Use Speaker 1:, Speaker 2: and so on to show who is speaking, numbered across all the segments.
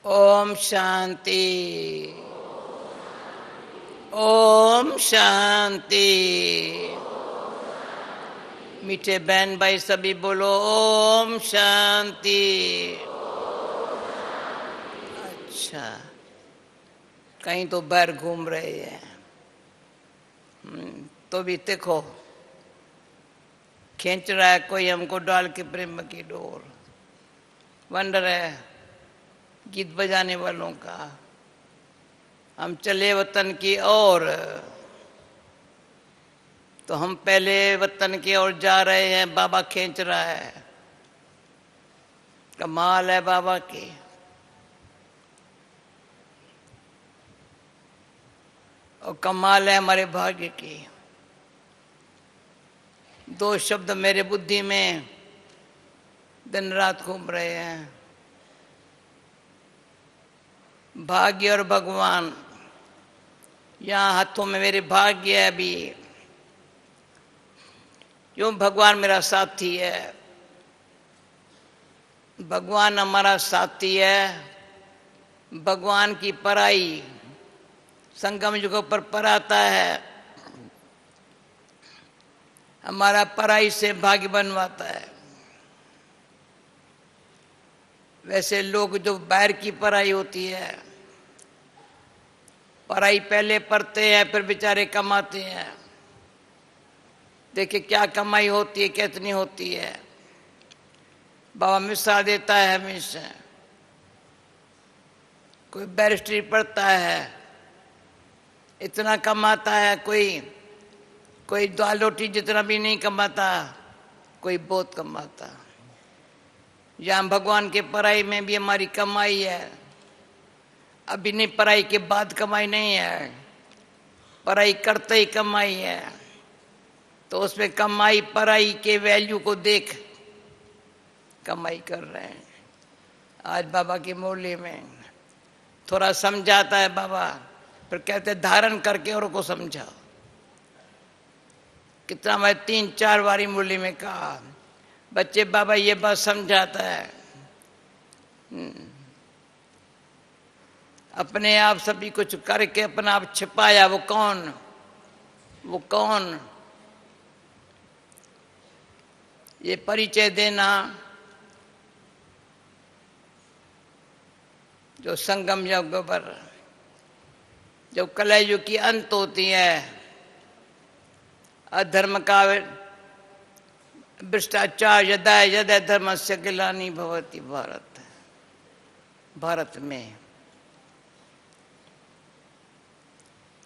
Speaker 1: ओम शांति। ओम शांति। मीठे बहन भाई सभी बोलो ओम शांति। अच्छा, कहीं तो बाहर घूम रहे हैं। तो भी देखो, खींच रहा है कोई हमको डाल के प्रेम की डोर। वंडर है गीत बजाने वालों का। हम चले वतन की ओर, तो हम पहले वतन की ओर जा रहे हैं। बाबा खींच रहा है। कमाल है बाबा की। और कमाल है हमारे भाग्य की। दो शब्द मेरे बुद्धि में दिन रात घूम रहे हैं, भाग्य और भगवान। यहाँ हाथों में मेरे भाग्य है अभी, क्यों भगवान मेरा साथी है। भगवान हमारा साथी है। भगवान की पराई संगम युग पर पराता है, हमारा पराई से भाग्य बनवाता है। वैसे लोग जो बाहर की पराई होती है, पराई पहले पढ़ते हैं फिर बेचारे कमाते हैं। देखिए क्या कमाई होती है, कितनी होती है। बाबा मिसाल देता है हमेशा। कोई बैरिस्ट्री पढ़ता है, इतना कमाता है। कोई दाल रोटी जितना भी नहीं कमाता, कोई बहुत कमाता। यहाँ भगवान के पढ़ाई में भी हमारी कमाई है। अभी नहीं, पढ़ाई के बाद कमाई नहीं है, पढ़ाई करते ही कमाई है। तो उसमें कमाई पढ़ाई के वैल्यू को देख कमाई कर रहे हैं। आज बाबा की मुरली में थोड़ा समझाता है बाबा, फिर कहते धारण करके औरों को समझाओ। कितना मैं 3-4 बारी मुरली में कहा, बच्चे बाबा ये बात समझाता है। अपने आप सभी कुछ करके अपना आप छिपाया, वो कौन? वो कौन? ये परिचय देना जो संगम युग पर, जब कलयुग की अंत होती है, अधर्म का भ्रष्टाचार यदा यदा धर्म से ग्लानि भवति भारत में।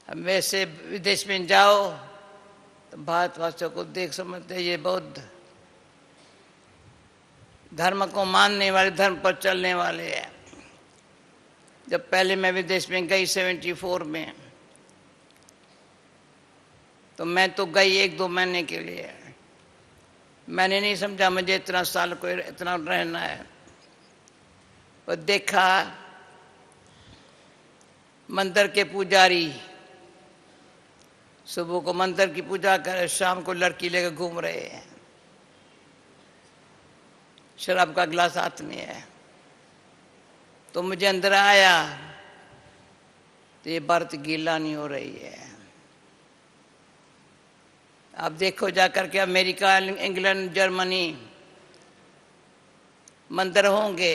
Speaker 1: हम वैसे विदेश में जाओ तो भारतवासियों को देख समझते ये बौद्ध धर्म को मानने वाले, धर्म पर चलने वाले हैं। जब पहले मैं विदेश में गई 74 में, तो मैं तो गई 1-2 महीने के लिए। मैंने नहीं समझा मुझे इतना साल को इतना रहना है। और देखा मंदिर के पुजारी सुबह को मंदिर की पूजा कर, शाम को लड़की लेकर घूम रहे हैं, शराब का गिलास हाथ में है। तो मुझे अंदर आया तो ये बात गीला नहीं हो रही है। आप देखो जाकर के अमेरिका, इंग्लैंड, जर्मनी मंदिर होंगे,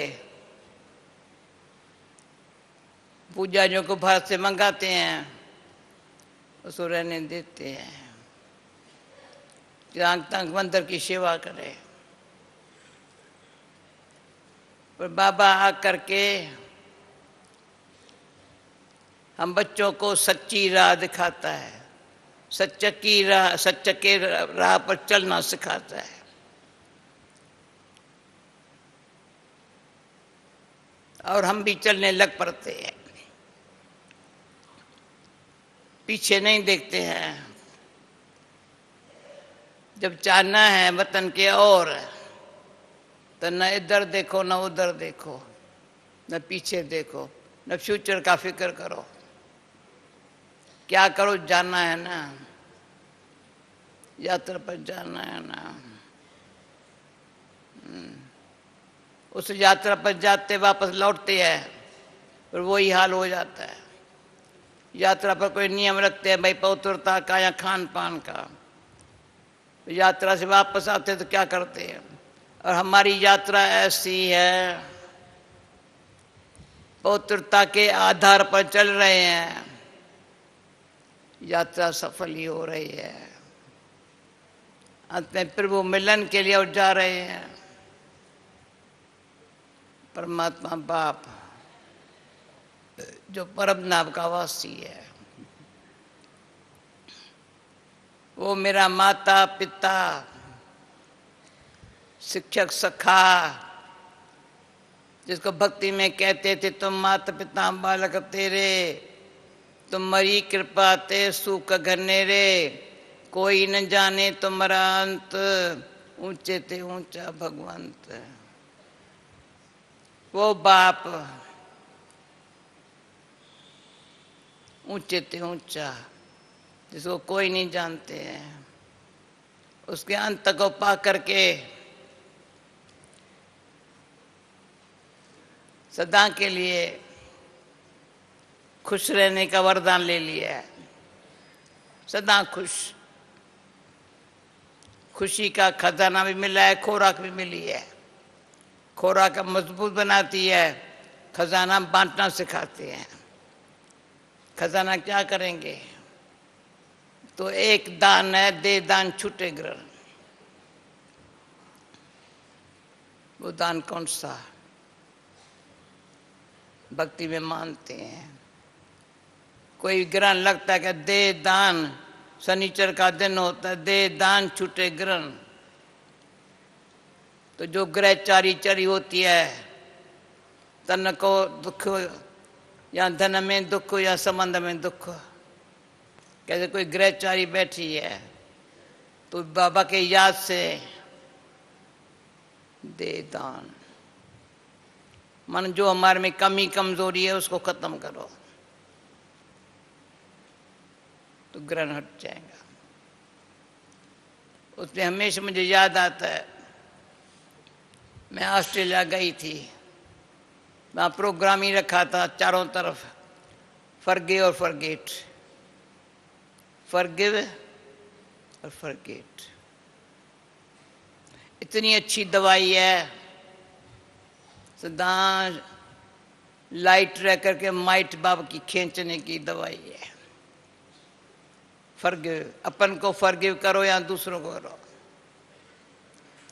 Speaker 1: पूजारियों को भारत से मंगाते हैं, उसको रहने देते हैं जहाँ तक मंदिर की सेवा करे। पर बाबा आकर के हम बच्चों को सच्ची राह दिखाता है, सच्च के राह पर चलना सिखाता है। और हम भी चलने लग पड़ते हैं, पीछे नहीं देखते हैं। जब जाना है वतन के और, तो न इधर देखो न उधर देखो, न पीछे देखो, न फ्यूचर का फिक्र करो। क्या करो, जाना है ना, यात्रा पर जाना है ना। उस यात्रा पर जाते वापस लौटते हैं और वही हाल हो जाता है। यात्रा पर कोई नियम रखते हैं भाई पवित्रता का या खान पान का, यात्रा से वापस आते तो क्या करते हैं। और हमारी यात्रा ऐसी है, पवित्रता के आधार पर चल रहे हैं, यात्रा सफल ही हो रही है। अंत में प्रभु मिलन के लिए जा रहे हैं। परमात्मा बाप जो परम नाम का वासी है, वो मेरा माता पिता, शिक्षक, सखा, जिसको भक्ति में कहते थे तुम माता पिता बालक तेरे, तुम्हारी कृपा ते सुख घनेरे, कोई न जाने तुम्हारा अंत, ऊंचे ते ऊंचा भगवंत। वो बाप ऊंचे ते ऊंचा, जिसको कोई नहीं जानते हैं, उसके अंत को पा करके सदा के लिए खुश रहने का वरदान ले लिया है। सदा खुश, खुशी का खजाना भी मिला है, खुराक भी मिली है। खुराक मजबूत बनाती है, खजाना बांटना सिखाते हैं। खजाना क्या करेंगे, तो एक दान है, दे दान छूटे ग्रहण। वो दान कौन सा भक्ति में मानते हैं। कोई ग्रहण लगता है कि दे दान, शनिचर का दिन होता है, दे दान छूटे ग्रहण। तो जो ग्रहचारी चरी होती है, तन को दुख या धन में दुख या संबंध में दुख, कैसे कोई ग्रहचारी बैठी है तो बाबा के याद से दे दान। मन जो हमारे में कमी कमजोरी है उसको खत्म करो तो ग्रहण हट जाएगा। उसमें हमेशा मुझे याद आता है, मैं ऑस्ट्रेलिया गई थी, वहाँ प्रोग्राम ही रखा था चारों तरफ, फॉरगिव और फॉरगेट, फॉरगिव और फॉरगेट। इतनी अच्छी दवाई है, सदा लाइट रह करके माइट बाब की खींचने की दवाई है। फॉरगिव, अपन को फॉरगिव करो या दूसरों को करो,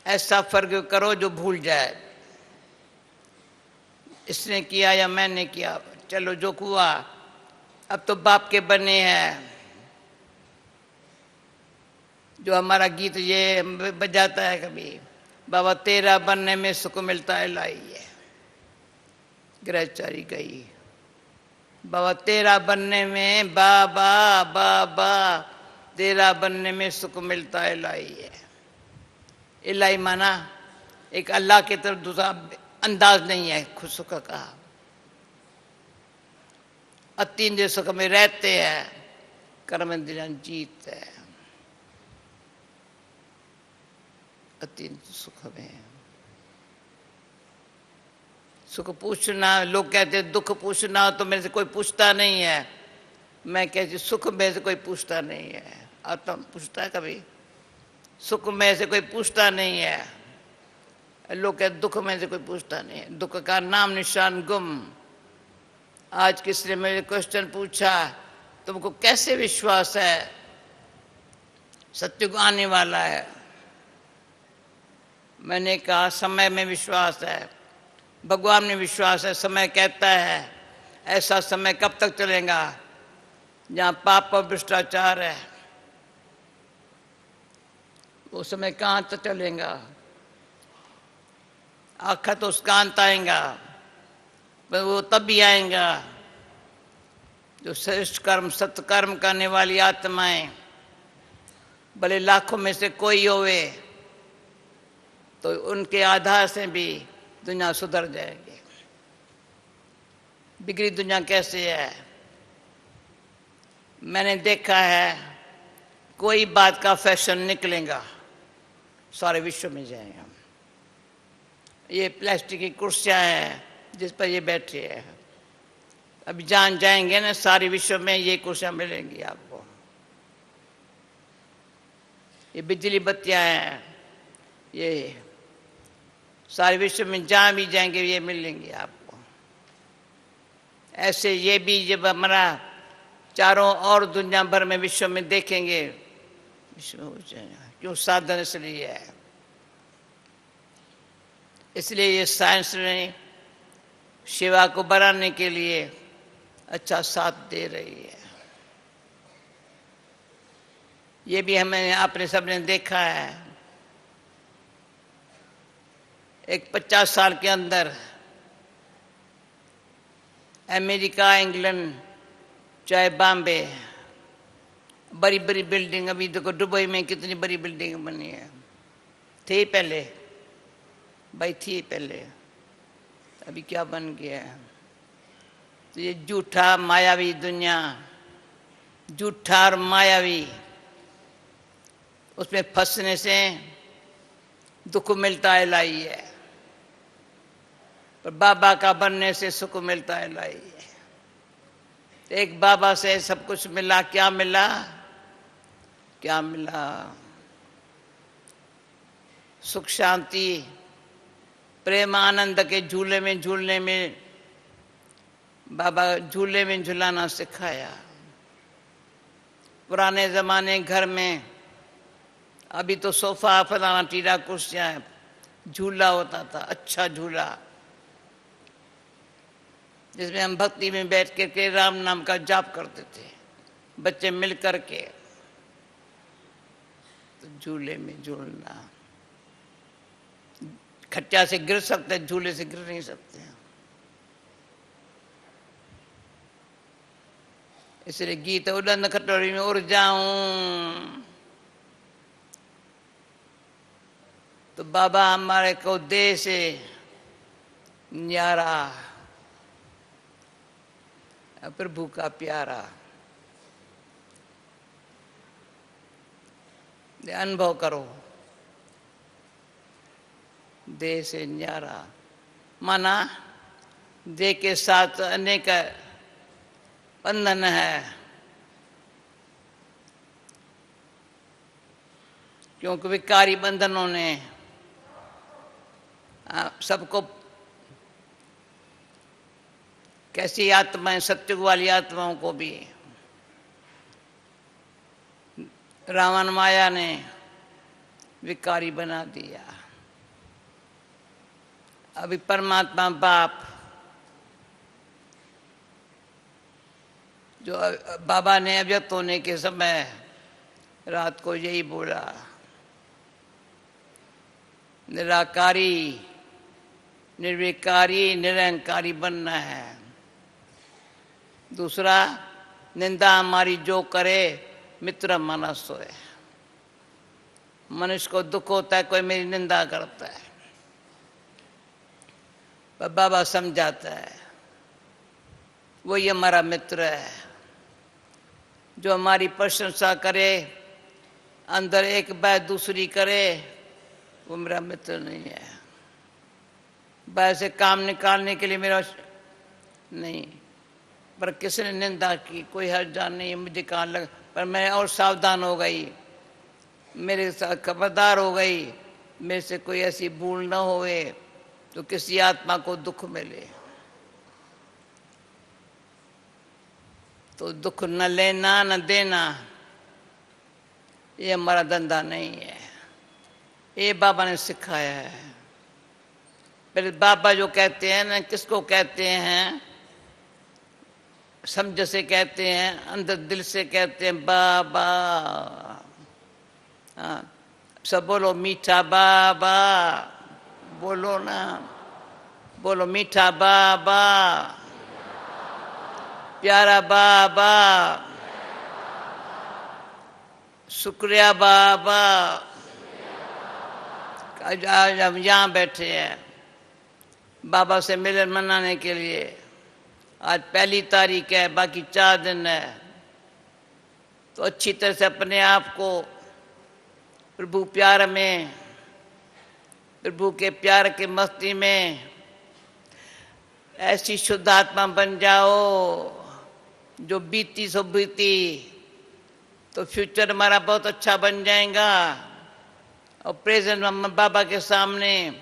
Speaker 1: ऐसा फॉरगिव करो जो भूल जाए, इसने किया या मैंने किया, चलो जो हुआ अब तो बाप के बने हैं। जो हमारा गीत ये बजाता है कभी, बाबा तेरा बनने में सुख मिलता है लाई है, ग्रहचारी गई, बाबा तेरा बनने में, बाबा बाबा तेरा बनने में सुख मिलता है लाई है। इलाई माना एक अल्लाह की तरफ दूसरा अंदाज नहीं है खुद सुख का। अतीन्द्रिय सुख में रहते हैं, कर्म इंद्रियां जीत है अतीन्द्रिय सुख में। सुख पूछना, लोग कहते हैं दुख पूछना तो मेरे से कोई पूछता नहीं है, मैं कहती सुख में से कोई पूछता नहीं है। आत्मा पूछता है कभी, सुख में से कोई पूछता नहीं है। लोग कहते दुख में से कोई पूछता नहीं है, दुख का नाम निशान गुम। आज किसी ने मेरे क्वेश्चन पूछा, तुमको कैसे विश्वास है सत्युग आने वाला है? मैंने कहा समय में विश्वास है, भगवान में विश्वास है। समय कहता है ऐसा समय कब तक चलेगा जहाँ पाप और भ्रष्टाचार है, वो समय कहाँ तक चलेगा? आखिर तो उसका अंत आएगा, पर वो तब भी आएगा जो श्रेष्ठ कर्म सत्कर्म करने वाली आत्माएं, भले लाखों में से कोई होवे, तो उनके आधार से भी दुनिया सुधर जाएगी। बिगड़ी दुनिया कैसे है? मैंने देखा है, कोई बात का फैशन निकलेगा, सारे विश्व में जाएगा। ये प्लास्टिक की कुर्सियां हैं जिस पर ये बैठे हैं, अभी जान जाएंगे ना, सारे विश्व में ये कुर्सियां मिलेंगी आपको। ये बिजली बत्तियां हैं, ये सारे विश्व में जहां भी जाएंगे ये मिलेंगी आपको। ऐसे ये भी जब हमारा चारों और दुनिया भर में विश्व में देखेंगे, विश्व क्यों साधन इसलिए है, इसलिए ये साइंस ने सेवा को बढ़ाने के लिए अच्छा साथ दे रही है। ये भी हमें आपने सबने देखा है, एक 50 साल के अंदर अमेरिका, इंग्लैंड, चाहे बॉम्बे, बड़ी बड़ी बिल्डिंग, अभी देखो दुबई में कितनी बड़ी बिल्डिंग बनी है, थी पहले भाई, थी पहले, अभी क्या बन गया है। तो ये झूठा मायावी दुनिया, झूठा और मायावी, उसमें फंसने से दुख मिलता है लाई है, पर बाबा का बनने से सुख मिलता है लाई है। एक बाबा से सब कुछ मिला, क्या मिला, क्या मिला, सुख शांति प्रेम आनंद के झूले में झूलने में, बाबा झूले में झूलाना सिखाया। पुराने जमाने घर में, अभी तो सोफा फलाना टीरा कुर्सियां, झूला होता था, अच्छा झूला, जिसमें हम भक्ति में बैठ के राम नाम का जाप करते थे, बच्चे मिल करके। तो झूले में झूलना, खच्चा से गिर सकते, झूले से गिर नहीं सकते। इसलिए गीत उड़न खटोली में उड़ जाऊं, तो बाबा हमारे को दे से न्यारा, प्रभु का प्यारा, अनुभव करो, दे से न्यारा, माना दे के साथ अनेक बंधन है, क्योंकि विकारी बंधनों ने सबको, कैसी आत्माएं, सत्युग वाली आत्माओं को भी रावण माया ने विकारी बना दिया। अभी परमात्मा बाप जो बाबा ने अव्यक्त होने के समय रात को यही बोला, निराकारी, निर्विकारी, निरंकारी बनना है। दूसरा, निंदा हमारी जो करे मित्र माना सोए। मनुष्य को दुख होता है कोई मेरी निंदा करता है, पर बाबा समझाता है वही हमारा मित्र है। जो हमारी प्रशंसा करे, अंदर एक बात दूसरी करे, वो मेरा मित्र नहीं है। बाहर से काम निकालने के लिए मेरा नहीं, पर किसने निंदा की, कोई हर्ज नहीं है, मुझे कहाँ लगा, पर मैं और सावधान हो गई, मेरे साथ खबरदार हो गई, मेरे से कोई ऐसी भूल न होए तो किसी आत्मा को दुख मिले। तो दुख न लेना न देना, ये हमारा धंधा नहीं है, ये बाबा ने सिखाया है। पहले बाबा जो कहते हैं ना, किसको कहते हैं, समझ से कहते हैं, अंदर दिल से कहते हैं बाबा। हाँ, सब बोलो मीठा बाबा, बोलो ना, बोलो मीठा बाबा, प्यारा बाबा, शुक्रिया बाबा। आज हम यहाँ बैठे हैं बाबा से मिलन मनाने के लिए। आज पहली तारीख है, बाकी 4 दिन है, तो अच्छी तरह से अपने आप को प्रभु प्यार में, प्रभु के प्यार के मस्ती में ऐसी शुद्ध आत्मा बन जाओ जो बीती सो बीती, तो फ्यूचर हमारा बहुत अच्छा बन जाएगा। और प्रेजेंट बाबा के सामने,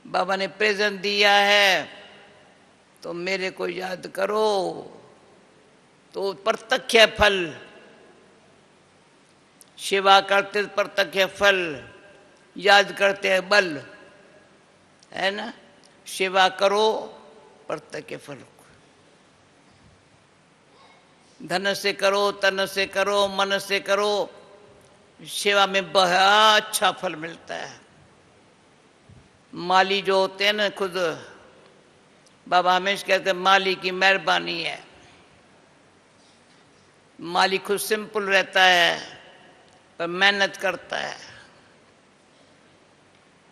Speaker 1: बाबा ने प्रेजेंट दिया है तो मेरे को याद करो, तो प्रत्यक्ष है फल। सेवा करते प्रत्यक्ष है फल, याद करते हैं बल, है ना। सेवा करो प्रत्यक्ष फल, धन से करो, तन से करो, मन से करो, सेवा में बहुत अच्छा फल मिलता है। माली जो होते हैं ना, खुद बाबा हमेशा कहते हैं माली की मेहरबानी है। माली खुद सिंपल रहता है पर मेहनत करता है।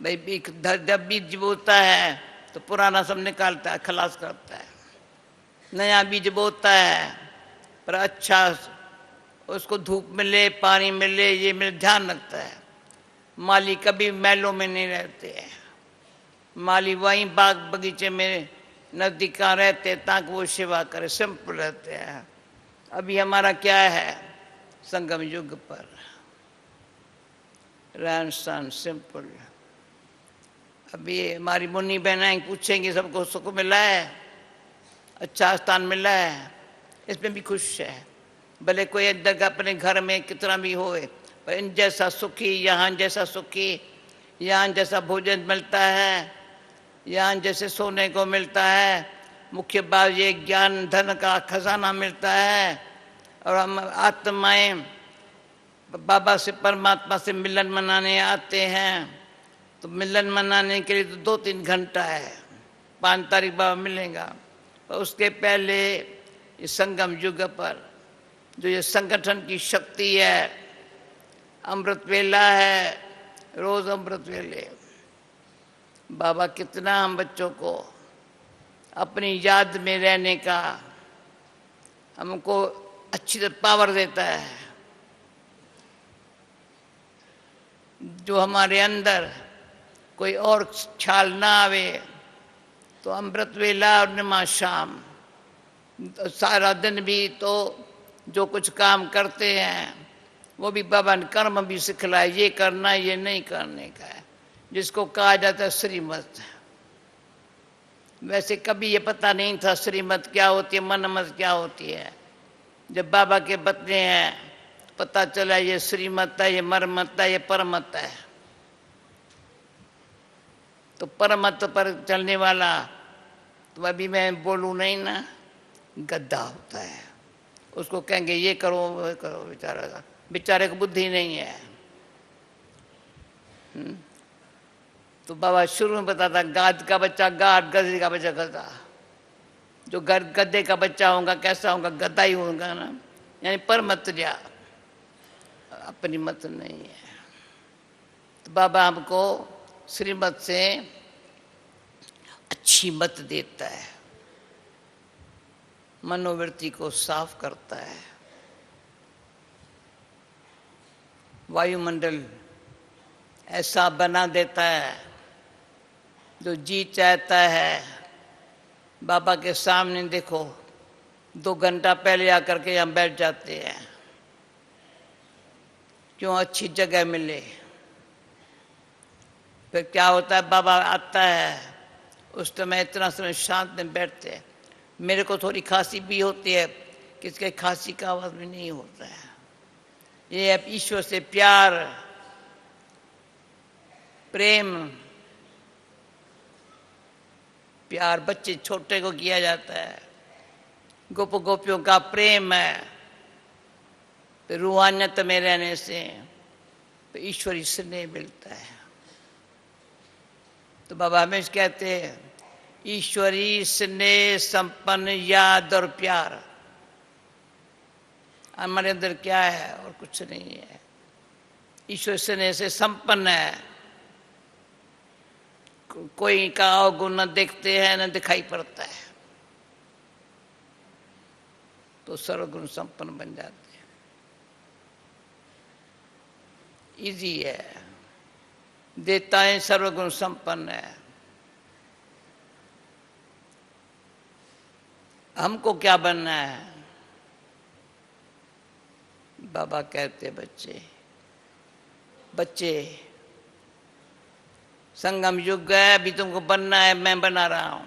Speaker 1: भाई जब बीज बोता है तो पुराना सब निकालता है, खलास करता है। नया बीज बोता है पर अच्छा उसको धूप मिले, पानी मिले, ये मिले, ध्यान रखता है। माली कभी महलों में नहीं रहते हैं। माली वहीं बाग बगीचे में नजदीक रहते ताकि वो सेवा करे, सिंपल रहते हैं। अभी हमारा क्या है, संगम युग पर रहन सहन सिंपल। अभी हमारी मुन्नी बहनाएं पूछेंगी सबको सुख मिला है, अच्छा स्थान मिला है, इसमें भी खुश है। भले कोई जगह अपने घर में कितना भी होए, पर इन जैसा सुखी, यहाँ जैसा सुखी, यहाँ जैसा भोजन मिलता है, यहाँ जैसे सोने को मिलता है, मुख्य बात ये ज्ञान धन का खजाना मिलता है। और हम आत्माएं बाबा से, परमात्मा से मिलन मनाने आते हैं, तो मिलन मनाने के लिए तो 2-3 घंटा है। 5 तारीख बाबा मिलेगा, पर उसके पहले इस संगम युग पर जो ये संगठन की शक्ति है, अमृत वेला है, रोज अमृत वेले। बाबा कितना हम बच्चों को अपनी याद में रहने का हमको अच्छी तरह पावर देता है। जो हमारे अंदर कोई और ख्याल ना आवे, तो अमृत वेला और निमा शाम सारा दिन भी तो जो कुछ काम करते हैं वो भी बाबा ने कर्म भी सिखलाए, ये करना ये नहीं करने का है, जिसको कहा जाता है श्रीमत। वैसे कभी ये पता नहीं था श्रीमत क्या होती है, मनमत क्या होती है। जब बाबा के बतने हैं पता चला ये श्रीमत है, ये मरमत है, ये परमत है। तो परमत पर चलने वाला तो अभी मैं बोलूं नहीं ना, गद्दा होता है। उसको कहेंगे ये करो वो करो, बेचारे को बुद्धि नहीं है। तो बाबा शुरू में बताता गाद का बच्चा गाद, गधे का बच्चा गधा। जो गधे का बच्चा होगा कैसा होगा, गधा ही होगा ना। यानी पर मत जा, अपनी मत नहीं है। तो बाबा हमको श्रीमत से अच्छी मत देता है, मनोवृत्ति को साफ करता है। वायुमंडल ऐसा बना देता है, जो जी चाहता है बाबा के सामने देखो 2 घंटा पहले आकर के हम बैठ जाते हैं। क्यों, अच्छी जगह मिले। फिर क्या होता है, बाबा आता है उस समय इतना समय शांत में बैठते हैं। मेरे को थोड़ी खांसी भी होती है, किसके खांसी का आवाज भी नहीं होता है। ये अब ईश्वर से प्यार, प्रेम, प्यार बच्चे छोटे को किया जाता है। गोप गोपियों का प्रेम है, तो रूहानियत में रहने से तो ईश्वरी स्नेह मिलता है। तो बाबा हमेशा कहते हैं ईश्वरी स्नेह संपन्न याद और प्यार हमारे अंदर क्या है और कुछ नहीं है। ईश्वर स्नेह से संपन्न है, कोई का अवगुण न देखते हैं न दिखाई पड़ता है, तो सर्वगुण संपन्न बन जाते हैं। इजी है, देता है सर्वगुण संपन्न है। हमको क्या बनना है? बाबा कहते बच्चे बच्चे संगम युग है, अभी तुमको बनना है, मैं बना रहा हूं।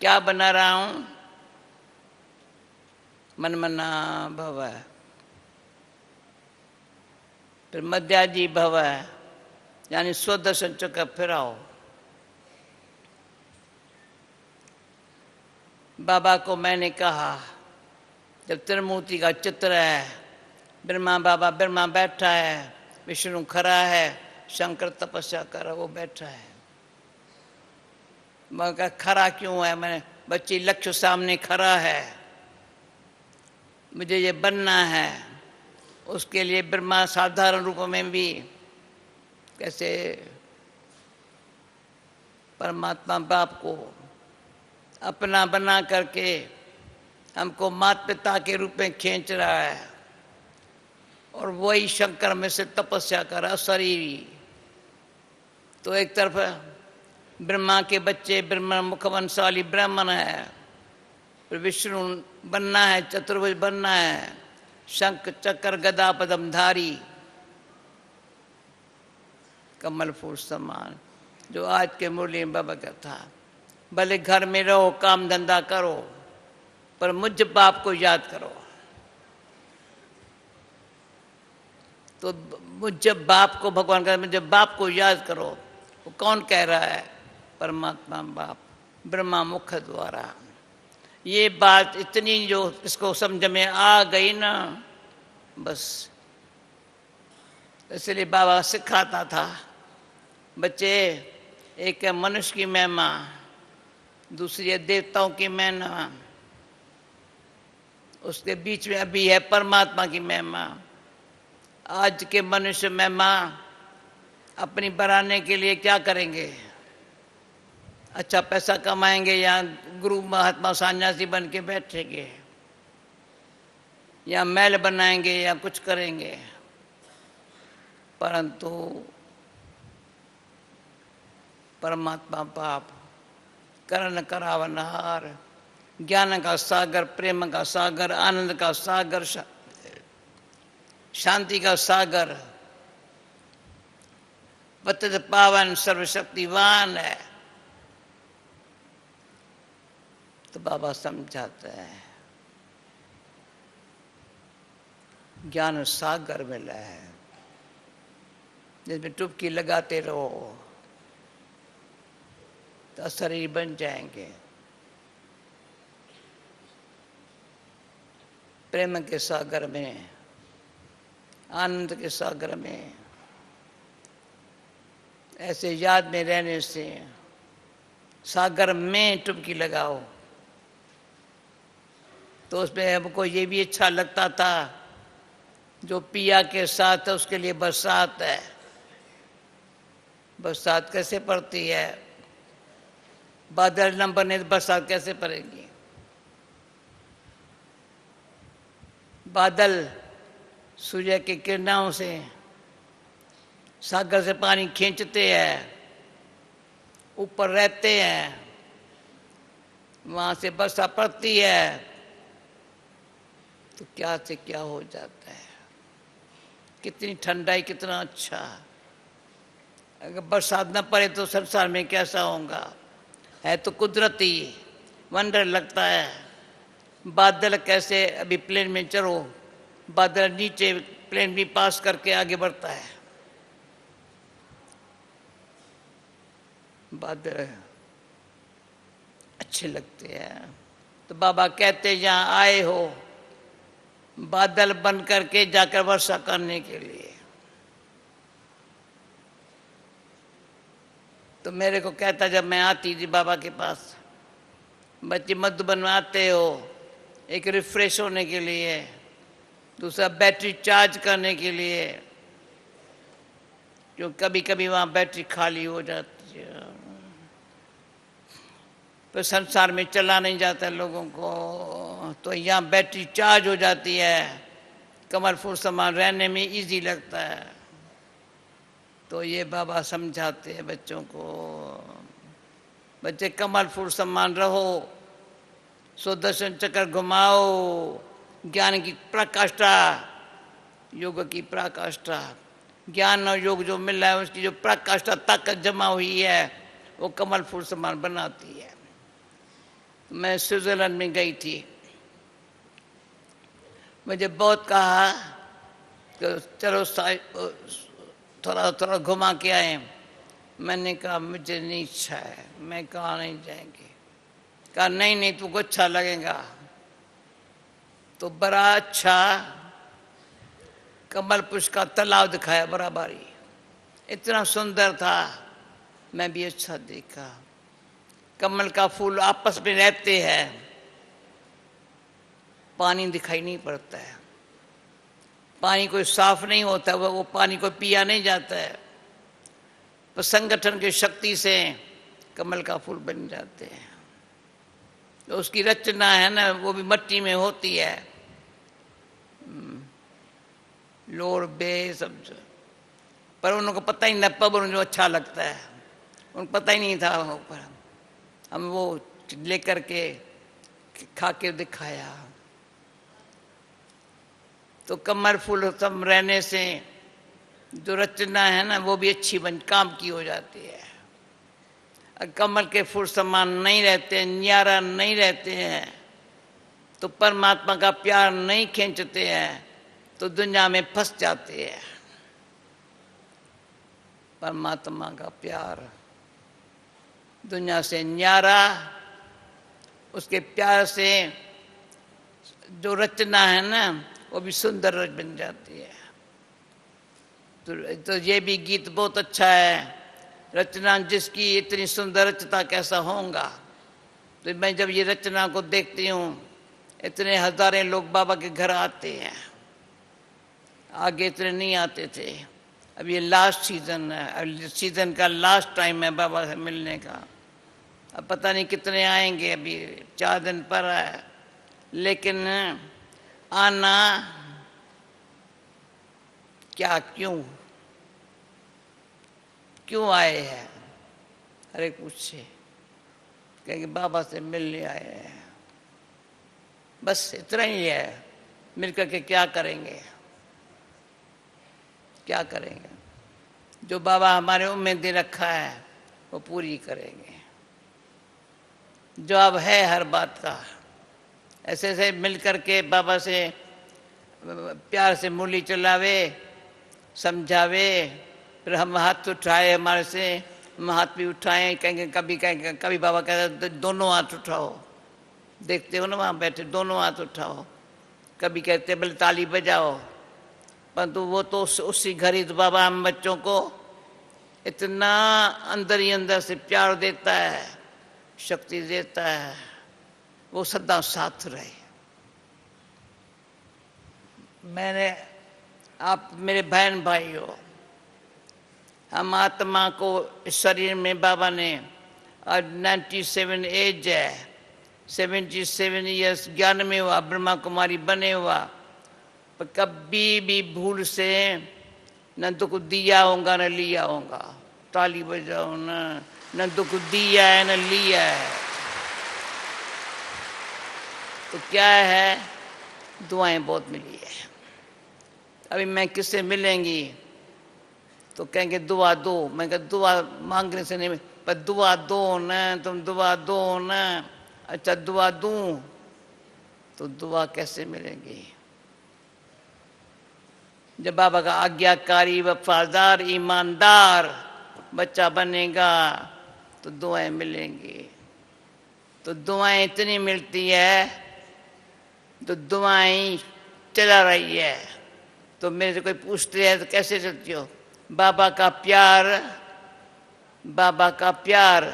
Speaker 1: क्या बना रहा हूं? मनमना भव, फिर मध्याजी भव, यानी स्वदर्शन चक्कर फिराओ। बाबा को मैंने कहा, जब त्रिमूर्ति का चित्र है, ब्रह्मा बाबा ब्रह्मा बैठा है, विष्णु खड़ा है, शंकर तपस्या कर रहा, वो बैठा है। मैं कहा खड़ा क्यों है? मैंने बच्ची लक्ष्य सामने खड़ा है, मुझे ये बनना है। उसके लिए ब्रह्मा साधारण रूप में भी कैसे परमात्मा बाप को अपना बना करके हमको माता पिता के रूप में खींच रहा है, और वही शंकर में से तपस्या कर रहा शरीरी। तो एक तरफ ब्रह्मा के बच्चे ब्रह्म मुखवंशाली ब्राह्मण है, फिर विष्णु बनना है, चतुर्भुज बनना है, शंख चक्र गदा पद्मधारी, कमल फूल समान, जो आज के मुरली में बाबा का था। भले घर में रहो, काम धंधा करो, पर मुझ बाप को याद करो। तो मुझ बाप को भगवान का मुझे बाप को याद करो। वो कौन कह रहा है? परमात्मा बाप, ब्रह्मा मुख द्वारा। ये बात इतनी जो इसको समझ में आ गई ना, बस इसलिए बाबा सिखाता था, बच्चे एक है मनुष्य की महिमा, दूसरी है देवताओं की महिमा, उसके बीच में अभी है परमात्मा की महिमा। आज के मनुष्य महिमा अपनी बढ़ाने के लिए क्या करेंगे? अच्छा पैसा कमाएंगे, या गुरु महात्मा सन्यासी बन के बैठेंगे, या महल बनाएंगे, या कुछ करेंगे। परंतु परमात्मा बाप करण करावनहार, ज्ञान का सागर, प्रेम का सागर, आनंद का सागर, शांति का सागर, पतित पावन सर्वशक्तिवान है। तो बाबा समझाते हैं ज्ञान सागर मिला है, जिसमें डुबकी लगाते रहो तो शरीर बन जाएंगे। प्रेम के सागर में, आनंद के सागर में, ऐसे याद में रहने से सागर में डुबकी लगाओ। तो उसमें हमको ये भी अच्छा लगता था, जो पिया के साथ है उसके लिए बरसात है। बरसात कैसे पड़ती है? बादल न बने तो बरसात कैसे पड़ेगी? बादल सूर्य की किरणों से सागर से पानी खींचते हैं, ऊपर रहते हैं, वहां से वर्षा पड़ती है, तो क्या से क्या हो जाता है। कितनी ठंडाई, कितना अच्छा। अगर बरसात न पड़े तो संसार में कैसा होगा? है तो कुदरती वंडर लगता है। बादल कैसे, अभी प्लेन में चलो, बादल नीचे, प्लेन भी पास करके आगे बढ़ता है। बादल अच्छे लगते हैं। तो बाबा कहते जहाँ आए हो बादल बन करके जाकर वर्षा करने के लिए। तो मेरे को कहता, जब मैं आती थी बाबा के पास, बच्चे मधुबन में आते हो एक रिफ्रेश होने के लिए, दूसरा बैटरी चार्ज करने के लिए, क्यों कभी कभी वहाँ बैटरी खाली हो जाती है, तो संसार में चला नहीं जाता लोगों को, तो यहाँ बैटरी चार्ज हो जाती है, कमल फूल समान रहने में इजी लगता है। तो ये बाबा समझाते हैं बच्चों को, बच्चे कमल फूल समान रहो, सुदर्शन चक्र घुमाओ, ज्ञान की प्रकाष्ठा, योग की प्रकाष्ठा, ज्ञान और योग जो मिल रहा है उसकी जो प्रकाष्ठा ताकत जमा हुई है वो कमल फूल समान बनाती है। मैं स्विट्जरलैंड में गई थी, मुझे बहुत कहा कि चलो थोड़ा थोड़ा घुमा के आए। मैंने कहा मुझे नहीं इच्छा है, मैं कहा नहीं जाएंगे। कहा नहीं नहीं तुमको अच्छा लगेगा। तो बड़ा अच्छा कमल पुष्प का तालाब दिखाया बराबरी, इतना सुंदर था, मैं भी अच्छा देखा। कमल का फूल आपस में रहते हैं, पानी दिखाई नहीं पड़ता है, पानी कोई साफ नहीं होता, वो पानी को पिया नहीं जाता है, पर संगठन की शक्ति से कमल का फूल बन जाते हैं। तो उसकी रचना है ना वो भी मिट्टी में होती है, लोर बे सब, पर उनको पता ही नहीं, पवन जो अच्छा लगता है उनको पता ही नहीं था। ऊपर हम वो लेकर के खा के दिखाया। तो कमल फूल सब रहने से जो रचना है ना वो भी अच्छी बन काम की हो जाती है। कमल के फूल समान नहीं रहते हैं, न्यारा नहीं रहते हैं, तो परमात्मा का प्यार नहीं खींचते हैं, तो दुनिया में फंस जाते हैं। परमात्मा का प्यार दुनिया से न्यारा, उसके प्यार से जो रचना है ना वो भी सुंदर बन जाती है। तो ये भी गीत बहुत अच्छा है, रचना जिसकी इतनी सुंदर रचता कैसा होगा। तो मैं जब ये रचना को देखती हूँ, इतने हजारों लोग बाबा के घर आते हैं, आगे इतने नहीं आते थे। अब ये लास्ट सीजन है, अब सीजन का लास्ट टाइम है बाबा से मिलने का। अब पता नहीं कितने आएंगे, अभी 4 दिन पर है, लेकिन आना क्या, क्यों आए हैं, हर एक पूछे, कहेंगे बाबा से मिलने आए हैं, बस इतना ही है। मिलकर के क्या करेंगे, क्या करेंगे? जो बाबा हमारे उम्मीद दे रखा है वो पूरी करेंगे। जवाब है हर बात का। ऐसे ऐसे मिलकर के बाबा से प्यार से मूली चलावे, समझावे, फिर हम हाथ उठाए, हमारे से हम हाथ भी उठाए, कहेंगे कभी बाबा कहते दोनों हाथ उठाओ, देखते हो ना वहाँ बैठे, दोनों हाथ उठाओ। कभी कहते बोले ताली बजाओ, परंतु वो तो उसी घर ही तो बाबा हम बच्चों को इतना अंदर ही अंदर से प्यार देता है, शक्ति देता है, वो सदा साथ रहे। मैंने आप मेरे बहन भाई हो, हम आत्मा को शरीर में बाबा ने आज 97 एज है, 77 ईयर्स ज्ञान में हुआ, ब्रह्मा कुमारी बने हुआ, पर कभी भी भूल से न दुख दिया होगा न लिया होगा। ताली बजाओ न दुख दिया है न लिया है। तो क्या है, दुआएं बहुत मिली है। अभी मैं किससे मिलेंगी तो कहेंगे दुआ दो, मैं कह दुआ मांगने से नहीं, पर दुआ दो न, तुम दुआ दो न। अच्छा दुआ दूं तो दुआ कैसे मिलेंगी? जब बाबा का आज्ञाकारी, वफादार, ईमानदार बच्चा बनेगा तो दुआएं मिलेंगी। तो दुआएं इतनी मिलती है, तो दुआएं चला रही है। तो मेरे से कोई पूछते हैं तो कैसे चलती हो? बाबा का प्यार, बाबा का प्यार,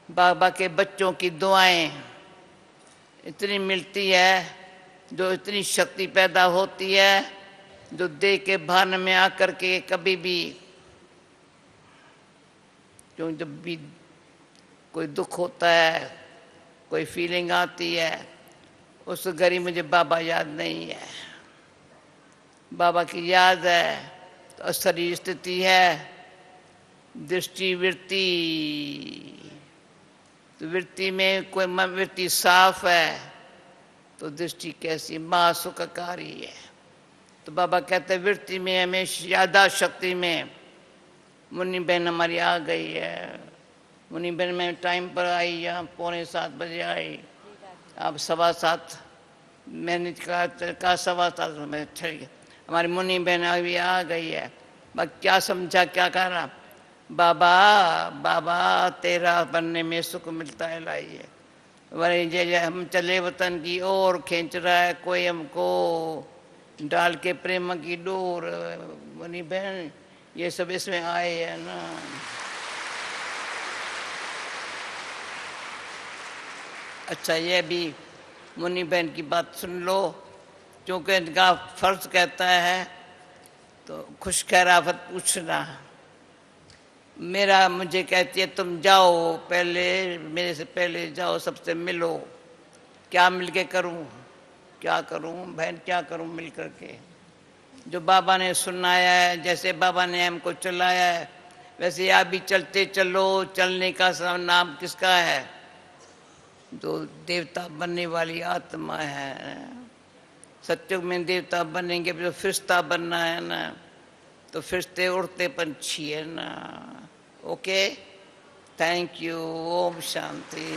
Speaker 1: बाबा के बच्चों की दुआएं इतनी मिलती है, जो इतनी शक्ति पैदा होती है, जो देह के भान में आकर के कभी भी, जो जब भी कोई दुख होता है, कोई फीलिंग आती है, उस घड़ी मुझे बाबा याद नहीं है, बाबा की याद है तो शरीर स्थिति है, दृष्टि वृत्ति, तो तो वृत्ति में कोई वृत्ति साफ है तो दृष्टि कैसी महासुखकारी है। तो बाबा कहते वृत्ति में हमेशा यादा शक्ति में मुन्नी बहन हमारी आ गई है। मुन्नी बहन में टाइम पर आई, यहाँ 6:45 आई, अब 7:15 मैंने कहा 7:15 में ठीक, हमारी मुन्नी बहन अभी आ गई है। मैं क्या समझा, क्या कह रहा, बाबा बाबा तेरा बनने में सुख मिलता है, लाइए। वही जय हम चले वतन की ओर, खींच रहा है कोई हमको डाल के प्रेम की डोर। मुन्नी बहन ये सब इसमें आए है ना। अच्छा ये भी मुन्नी बहन की बात सुन लो, क्योंकि इनका फर्ज कहता है तो खुश खैराफत पूछना। मेरा मुझे कहती है तुम जाओ पहले, मेरे से पहले जाओ, सबसे मिलो। क्या मिल के करूँ, क्या करूँ बहन, क्या करूँ मिल करके। जो बाबा ने सुनाया है, जैसे बाबा ने हमको चलाया है, वैसे आप भी चलते चलो। चलने का नाम किसका है, जो देवता बनने वाली आत्मा है। सत्युग में देवता बनेंगे तो फरिश्ता बनना है ना, तो फरिश्ते उड़ते पंछी है ना। ओके, थैंक यू, ओम शांति।